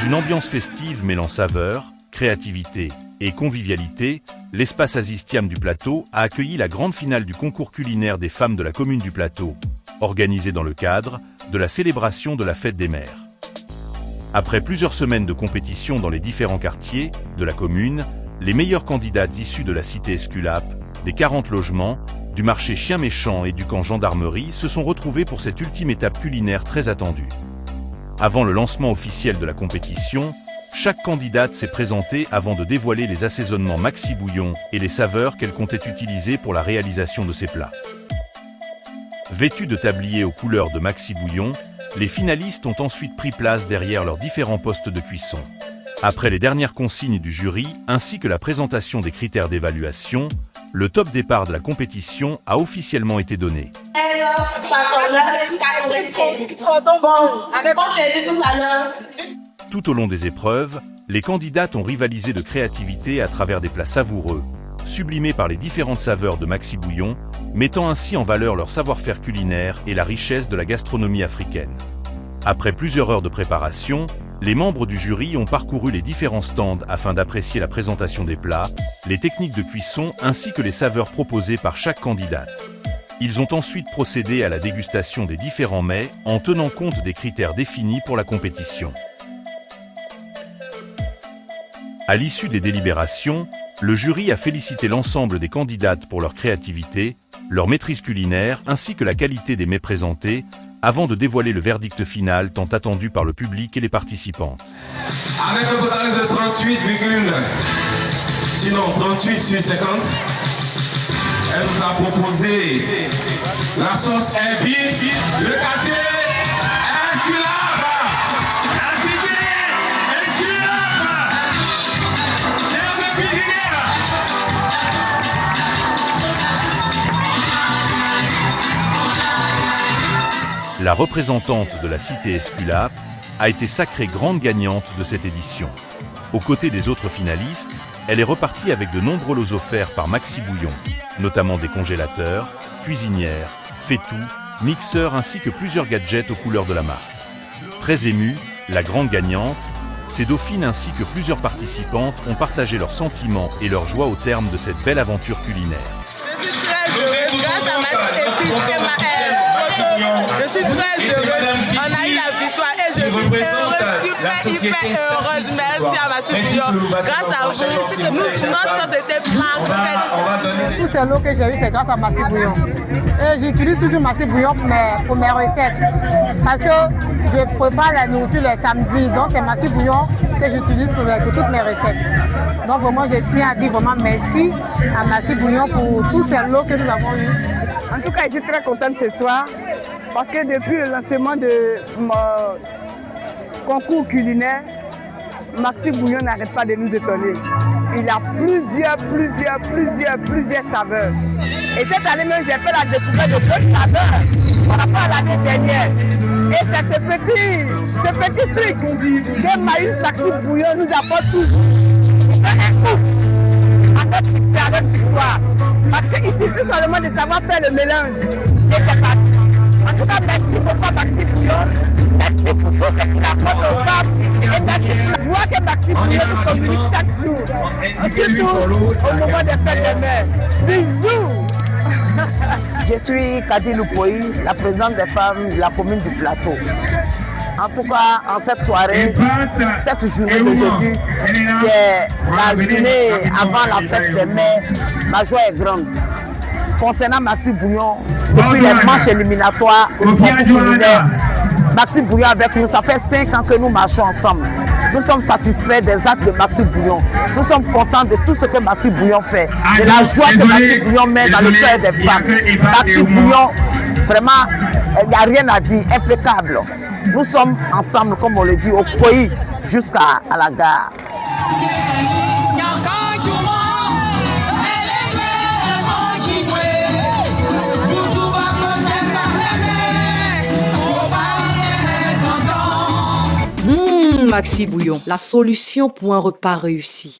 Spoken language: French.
une ambiance festive mêlant saveur, créativité et convivialité, l'espace Azistiam du Plateau a accueilli la grande finale du concours culinaire des femmes de la commune du Plateau, organisé dans le cadre de la célébration de la fête des mères. Après plusieurs semaines de compétition dans les différents quartiers de la commune, les meilleures candidates issues de la cité Esculape, des 40 logements, du marché Chien Méchant et du camp Gendarmerie se sont retrouvées pour cette ultime étape culinaire très attendue. Avant le lancement officiel de la compétition, chaque candidate s'est présentée avant de dévoiler les assaisonnements Maxi Bouillon et les saveurs qu'elle comptait utiliser pour la réalisation de ses plats. Vêtues de tabliers aux couleurs de Maxi Bouillon, les finalistes ont ensuite pris place derrière leurs différents postes de cuisson. Après les dernières consignes du jury ainsi que la présentation des critères d'évaluation, le top départ de la compétition a officiellement été donné. Tout au long des épreuves, les candidates ont rivalisé de créativité à travers des plats savoureux, sublimés par les différentes saveurs de Maxi Bouillon, mettant ainsi en valeur leur savoir-faire culinaire et la richesse de la gastronomie africaine. Après plusieurs heures de préparation, les membres du jury ont parcouru les différents stands afin d'apprécier la présentation des plats, les techniques de cuisson ainsi que les saveurs proposées par chaque candidate. Ils ont ensuite procédé à la dégustation des différents mets en tenant compte des critères définis pour la compétition. À l'issue des délibérations, le jury a félicité l'ensemble des candidates pour leur créativité, leur maîtrise culinaire ainsi que la qualité des mets présentés, avant de dévoiler le verdict final tant attendu par le public et les participantes. Avec un total de 38 sur 50, elle nous a proposé la sauce Herbie, le quartier Esculape, la cité Esculape, l'herbe cuisinière. La représentante de la cité Esculape a été sacrée grande gagnante de cette édition. Aux côtés des autres finalistes, elle est repartie avec de nombreux lots offerts par Maxi Bouillon, notamment des congélateurs, cuisinières, faitout, mixeurs ainsi que plusieurs gadgets aux couleurs de la marque. Très émue, la grande gagnante, ses dauphines ainsi que plusieurs participantes ont partagé leurs sentiments et leur joie au terme de cette belle aventure culinaire. Je suis très heureuse grâce à Maxi et puis je suis très heureuse. On a eu la victoire et je suis heureuse, hyper heureuse. Merci à Maxi Bouillon. Grâce à vous, notre sauce était parfaite. Tous ces lots que j'ai eu, c'est grâce à Maxi Bouillon. Et j'utilise toujours Maxi Bouillon pour mes recettes. Parce que je prépare la nourriture les samedis. Donc c'est Maxi Bouillon que j'utilise pour toutes mes recettes. Donc vraiment, je tiens à dire vraiment merci à Maxi Bouillon pour tous ces lots que nous avons eus. En tout cas, je suis très contente ce soir parce que depuis le lancement de mon concours culinaire, Maxi Bouillon n'arrête pas de nous étonner. Il a plusieurs saveurs. Et cette année même, j'ai fait la découverte de d'autres saveurs par rapport à l'année dernière. Et c'est ce petit truc que Maïs Maxi Bouillon nous apporte toujours. Il fait un coup à notre succès, à notre victoire. Parce qu'il suffit seulement de savoir faire le mélange. Et c'est parti. En tout cas, merci beaucoup Maxi Bouillon. Merci pour tout ce qu'il apporte aux femmes. Et merci pour la joie que Maxi Bouillon nous communique chaque jour. Surtout au moment des fêtes des mères. Bisous. Je suis Kadi Loupoï, la présidente des femmes de la commune du Plateau. En tout cas, en cette soirée, cette journée d'aujourd'hui, qui est la journée avant la fête des mères, ma joie est grande. Concernant Maxi Bouillon, depuis les manches éliminatoires au concours culinaire, Maxi Bouillon avec nous, ça fait 5 ans que nous marchons ensemble. Nous sommes satisfaits des actes de Maxi Bouillon. Nous sommes contents de tout ce que Maxi Bouillon fait, de la joie que Maxi Bouillon met dans le cœur des femmes. Maxi Bouillon, vraiment, il n'y a rien à dire, impeccable. Nous sommes ensemble, comme on le dit, au pays jusqu'à la gare. Maxi Bouillon, la solution pour un repas réussi.